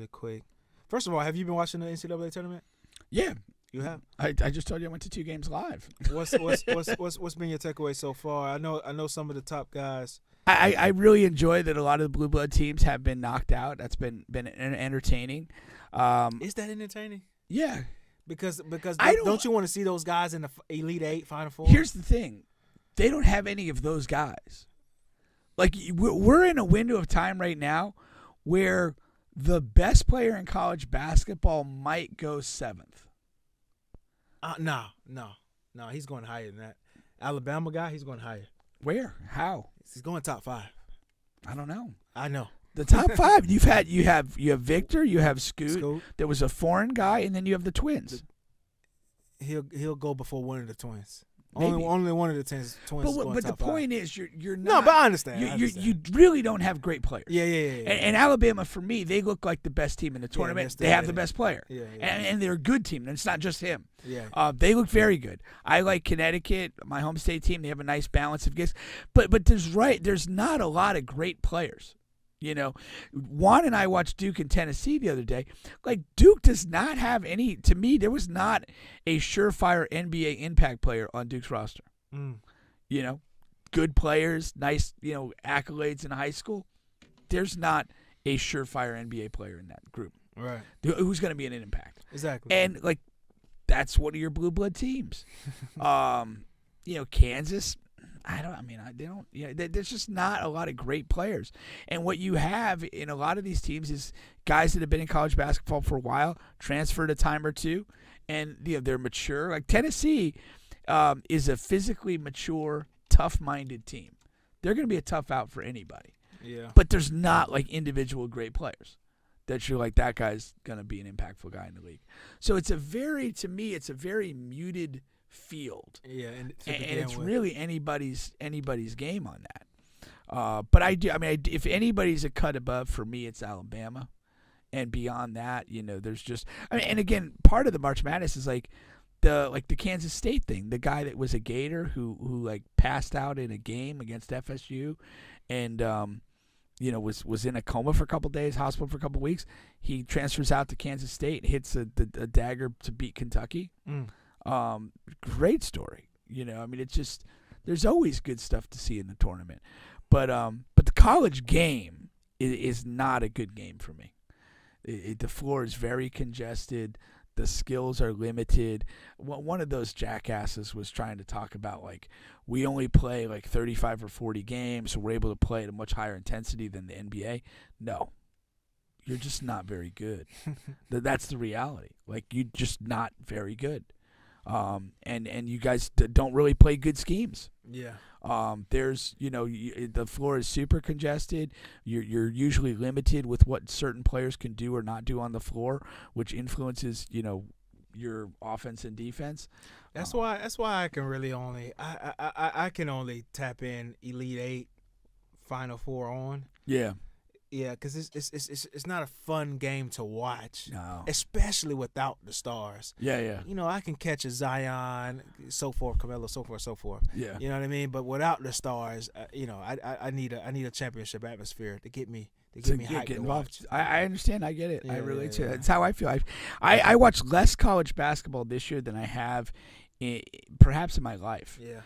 really quick. First of all, have you been watching the NCAA tournament? Yeah. You have. I just told you I went to 2 games live. What's been your takeaway so far? I know some of the top guys. I really enjoy that a lot of the blue blood teams have been knocked out. That's been entertaining. Is that entertaining? Yeah. Because I don't you want to see those guys in the Elite Eight, Final Four? Here's the thing. They don't have any of those guys. Like, we're in a window of time right now where the best player in college basketball might go 7th. No. He's going higher than that. Alabama guy, he's going higher. Where? How? He's going top 5. I don't know. I know. The top 5. You have Victor. You have Scoot. There was a foreign guy, and then you have the twins. He'll go before one of the twins. Maybe. Only one of the twins. But the point is, you're not. No, but I understand. You really don't have great players. Yeah. And Alabama, for me, they look like the best team in the tournament. They have the best player. Yeah. And they're a good team. And it's not just him. Yeah. They look very good. I like Connecticut, my home state team. They have a nice balance of gifts. But there's not a lot of great players. You know, Juan and I watched Duke and Tennessee the other day. Like, Duke does not have any. To me, there was not a surefire NBA impact player on Duke's roster. You know, good players, nice, accolades in high school. There's not a surefire NBA player in that group. Right. Who's going to be an impact? Exactly. And, like, that's one of your blue blood teams. Kansas. There's just not a lot of great players. And what you have in a lot of these teams is guys that have been in college basketball for a while, transferred a time or two, and they're mature. Like Tennessee is a physically mature, tough-minded team. They're going to be a tough out for anybody. Yeah. But there's not like individual great players that you're like, that guy's going to be an impactful guy in the league. So it's a very muted field. Yeah, and it's really anybody's game on that. But if anybody's a cut above, for me, it's Alabama. And beyond that, there's just and again, part of the March Madness is like the Kansas State thing. The guy that was a Gator who like passed out in a game against FSU, and was in a coma for a couple days, hospital for a couple weeks. He transfers out to Kansas State, hits a dagger to beat Kentucky. Great story. It's just, there's always good stuff to see in the tournament, but the college game is not a good game for me. The floor is very congested. The skills are limited. One of those jackasses was trying to talk about, like, we only play like 35 or 40 games, so we're able to play at a much higher intensity than the NBA. No, you're just not very good. That's the reality. Like, you're just not very good. And you guys don't really play good schemes. Yeah. There's, the floor is super congested. You're usually limited with what certain players can do or not do on the floor, which influences, your offense and defense. That's why I can really I can only tap in Elite Eight, Final Four on. Yeah. Yeah, because it's not a fun game to watch, no, especially without the stars. Yeah. I can catch a Zion, so forth, Carmelo, so forth. Yeah. You know what I mean? But without the stars, I need a championship atmosphere to get me hyped get to involved. watch. I understand. I get it. Yeah, I relate yeah. to it. That's how I feel. I watch less college basketball this year than I have, perhaps in my life. Yeah.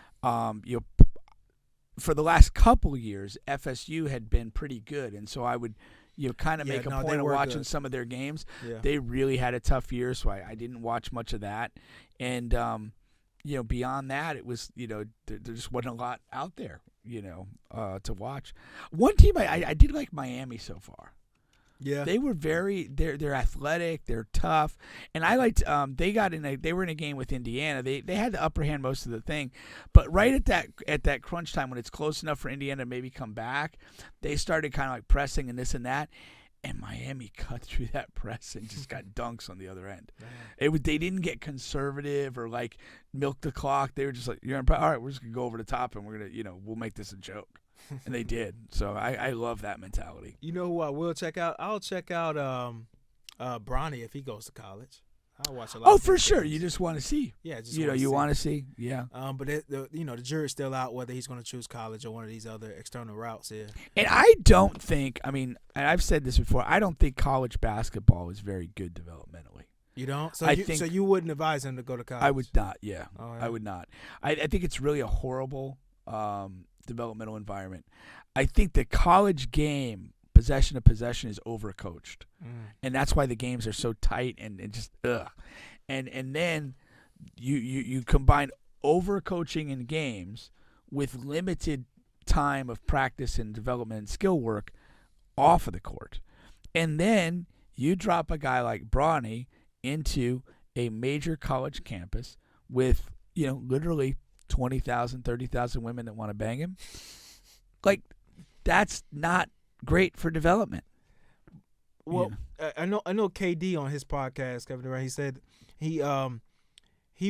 For the last couple years, FSU had been pretty good, and so I would, kind of make a point of watching good. some of their games. Yeah. They really had a tough year, so I didn't watch much of that. And beyond that, it was, there just wasn't a lot out there, to watch. One team I did like Miami so far. Yeah, they were they're athletic, they're tough, and I liked. They were in a game with Indiana. They had the upper hand most of the thing, but right at that crunch time when it's close enough for Indiana to maybe come back, they started kind of like pressing and this and that, and Miami cut through that press and just got dunks on the other end. They didn't get conservative or like milk the clock. They were just like, all right, we're just gonna go over the top and we're gonna we'll make this a joke. And they did. So I love that mentality. You know who I will check out? I'll check out Bronny if he goes to college. I watch a lot. Oh, of for big sure. games. You just want to see. Yeah, just You want to see. Yeah. But the jury's still out whether he's going to choose college or one of these other external routes here. And I don't think. I mean, and I've said this before. I don't think college basketball is very good developmentally. You don't? So so you wouldn't advise him to go to college? I would not. Yeah, All right. I would not. I think it's really a horrible developmental environment. I think the college game, possession to possession, is overcoached, and that's why the games are so tight and just ugh. And then you combine overcoaching in games with limited time of practice and development and skill work off of the court, and then you drop a guy like Bronny into a major college campus with literally 20,000, 30,000 women that want to bang him. Like, that's not great for development. Well, I know KD on his podcast, Kevin Durant, he said he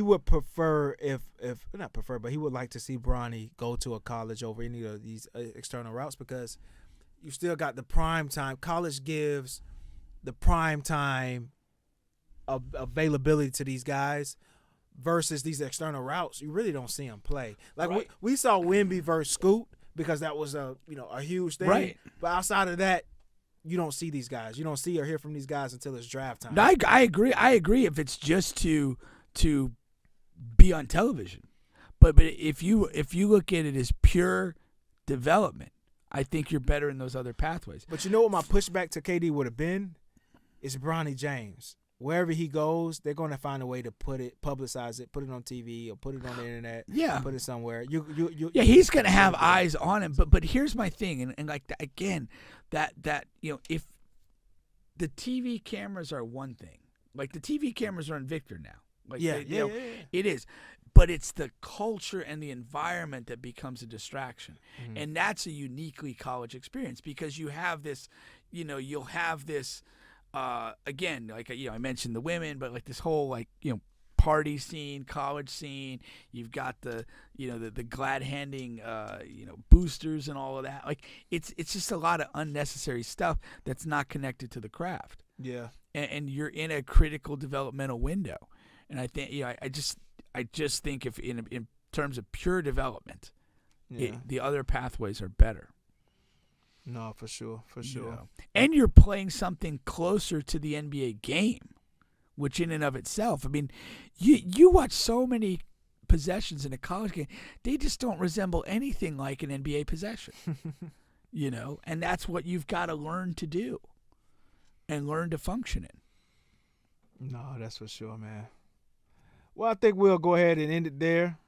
would prefer if not prefer, but he would like to see Bronny go to a college over any of these external routes because you still got the prime time. College gives the prime time availability to these guys versus these external routes. You really don't see them play. Like right. we saw Wemby versus Scoot because that was a huge thing. Right. But outside of that, you don't see these guys. You don't see or hear from these guys until it's draft time. No, I agree. I agree if it's just to be on television. But if you look at it as pure development, I think you're better in those other pathways. But you know what my pushback to KD would have been? It's BRONNY James. Wherever he goes, they're going to find a way to publicize it, put it on TV or put it on the internet. Yeah, put it somewhere. He's going to have eyes on him. But here's my thing, and like again, that if the TV cameras are one thing, like the TV cameras are on Victor now. Like it is. But it's the culture and the environment that becomes a distraction. Mm-hmm. And that's a uniquely college experience because you have this, you'll have this, again, like, I mentioned the women, but like this whole, like, party scene, college scene. You've got the glad handing, boosters and all of that. Like, it's just a lot of unnecessary stuff that's not connected to the craft. Yeah. And you're in a critical developmental window. And I think, I just think if in terms of pure development, the other pathways are better. No, for sure. And you're playing something closer to the NBA game, which in and of itself, I mean, you watch so many possessions in a college game, they just don't resemble anything like an NBA possession. And that's what you've got to learn to do and learn to function in. No, that's for sure, man. Well, I think we'll go ahead and end it there.